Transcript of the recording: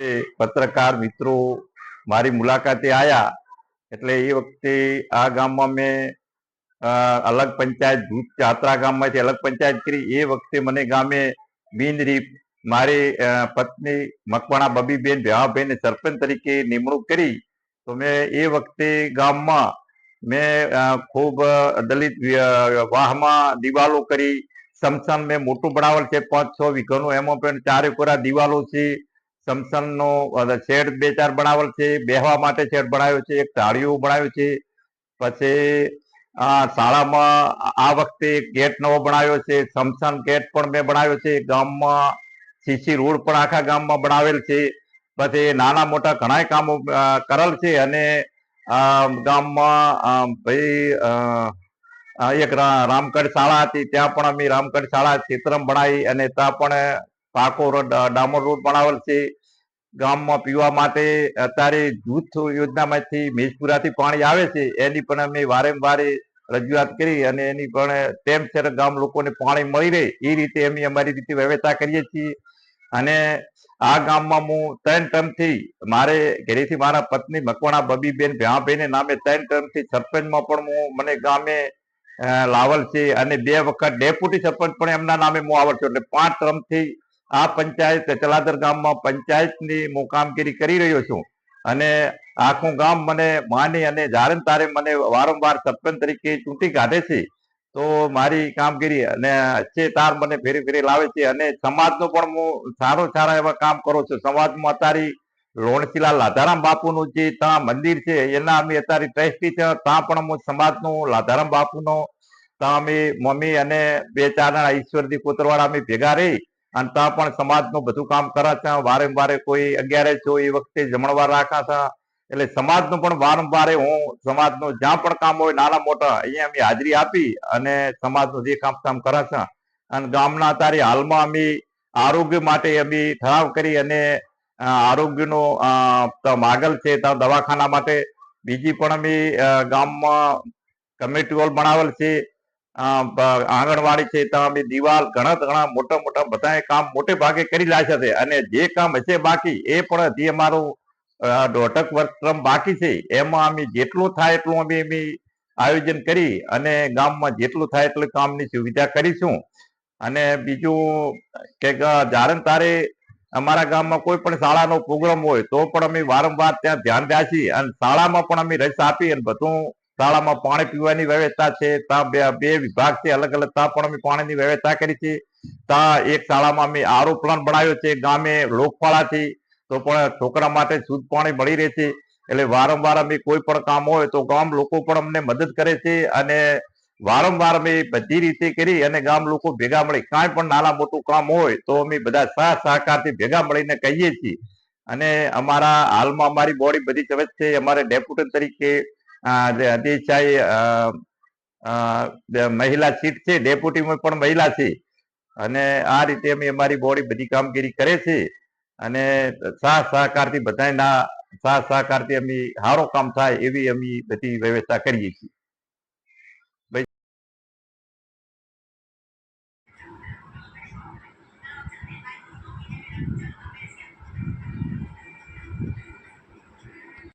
પત્રકાર મિત્રો મારી મુલાકાતે આયા એટલે એ વખતે આ ગામમાં મેં અલગ પંચાયત ભૂત જાત્રા ગામમાંથી અલગ પંચાયત કરી. એ વખતે મને ગામે બિનરીફ મારી પત્ની મકવાણા બબીબેન ભેવાભાઈને સરપંચ તરીકે નિમણૂક કરી. તો મેં એ વખતે ગામમાં મેં ખૂબ દલિત વાહમાં દિવાલો કરી. સમસાન મેં મોટું બનાવેલ છે 5-6 વીઘાનું. એમાં પણ 4 કોરા દિવાલો છે. સમસનનો શેડ 2-4 બનાવેલ છે. બેહવા માટે શેડ બનાવ્યો છે. એક ઢાળિયું બનાવ્યું છે. પછી શાળામાં આ વખતે ગેટ નવો બનાવ્યો છે. સમસાન ગેટ પણ મેં બનાવ્યો છે. ગામમાં સીસી રોડ પણ આખા ગામમાં બનાવેલ છે. પછી નાના મોટા ઘણા કામો કરેલ છે. અને ગામમાં ભાઈ એક રામગઢ શાળા હતી, ત્યાં પણ અમે રામગઢ શાળા ચિત્રમ બનાવી અને ત્યાં પણ પાકો ડામર રોડ બનાવેલ છે. ગામમાં પીવા માટે અત્યારે જૂથ યોજનામાંથી મેજપુરાથી પાણી આવે છે, એની પણ અમે વારંવાર રજૂઆત કરી અને એની પણ ટેમસર ગામ લોકોને પાણી મળી રહે એ રીતે અમે અમારી રીતે વ્યવસ્થા કરીએ છીએ. અને આ ગામમાં હું 3 ટર્મથી મારે ઘરેથી મારા પત્ની મકવાણા બબીબેન ભેવાભાઈને નામે 3 ટર્મથી સરપંચમાં પણ મને ગામે લાવલ છે અને 2 વખત ડેપ્યુટી સરપંચ પણ એમના નામે હું આવડ છું. એટલે 5 ટર્મથી આ પંચાયત ચલાદર ગામમાં પંચાયતની હું કામગીરી કરી રહ્યો છું. અને આખું ગામ મને માની અને જ્યારે તારે મને વારંવાર સરપંચ તરીકે ચૂંટી કાઢે છે. તો મારી કામગીરી અને છે તાર મને ફેરી ફેરી લાવે છે. અને સમાજનો પણ હું સારા એવા કામ કરું છું. સમાજમાં અત્યારે લોણશીલા લાધારામ બાપુનું જે ત્યાં મંદિર છે એના અમે અત્યારે ટ્રસ્ટી છે. ત્યાં પણ હું સમાજનું લાધારામ બાપુનો ત્યાં અમે મમ્મી અને 2-4 જણા ઈશ્વરજી કોતરવાળા અમે ભેગા રહી અને ત્યાં પણ સમાજનું બધું કામ કરે છે. વારંવાર કોઈ 11 હોય એ વખતે જમણવાર રાખા છે. એટલે સમાજનું પણ વારંવાર હું સમાજનું જ્યાં પણ કામ હોય નાના મોટા અહીંયા અમે હાજરી આપી અને સમાજનું જે કામ કરે છે. અને ગામના અત્યારે હાલમાં અમે આરોગ્ય માટે અમે ઠરાવ કરી અને આરોગ્યનો માગલ છે ત્યાં દવાખાના માટે. બીજી પણ અમે ગામમાં કમિટી હોલ બનાવેલ છે. આંગણવાડી છે ત્યાં અમે દિવાલ ઘણા મોટા બધા કામ મોટે ભાગે કરી લાગ્યા છે. અને જે કામ હશે બાકી એ પણ હજી અમારું 1.5 વર્ષ બાકી છે. એમાં અમે જેટલું થાય એટલું અમે આયોજન કરી અને ગામમાં જેટલું થાય એટલું કામની સુવિધા કરીશું. અને બીજું કે જ્યારે તારે અમારા ગામમાં કોઈ પણ શાળાનો પ્રોગ્રામ હોય તો પણ અમે વારંવાર ત્યાં ધ્યાન રાખી અને શાળામાં પણ અમે રસ આપી અને બધું શાળામાં પાણી પીવાની વ્યવસ્થા છે. ત્યાં 2 વિભાગ છે અલગ અલગ, ત્યાં પણ અમે પાણીની વ્યવસ્થા કરી છે. ત્યાં એક શાળામાં અમે આરો પ્લાન્ટ બનાવ્યો છે ગામે લોકપાળાથી, તો પણ છોકરા માટે શુદ્ધ પાણી મળી રહે છે. એટલે વારંવાર અમે કોઈ પણ કામ હોય તો ગામ લોકો પણ અમને મદદ કરે છે. અને વારંવાર અમે બધી રીતે કરી અને ગામ લોકો ભેગા મળી કાંઈ પણ નાના મોટું કામ હોય તો અમે બધા સહકારથી ભેગા મળીને કહીએ છીએ. અને અમારા હાલમાં અમારી બોડી બધી ચવચ છે. અમારે ડેપ્યુટી તરીકે મહિલા સીટ છે, ડેપ્યુટીમાં પણ મહિલા છે. અને આ રીતે અમે અમારી બોડી બધી કામગીરી કરે છે. અને સહકારથી બધાના સહકારથી અમે સારું કામ થાય એવી અમે બધી વ્યવસ્થા કરીએ છીએ.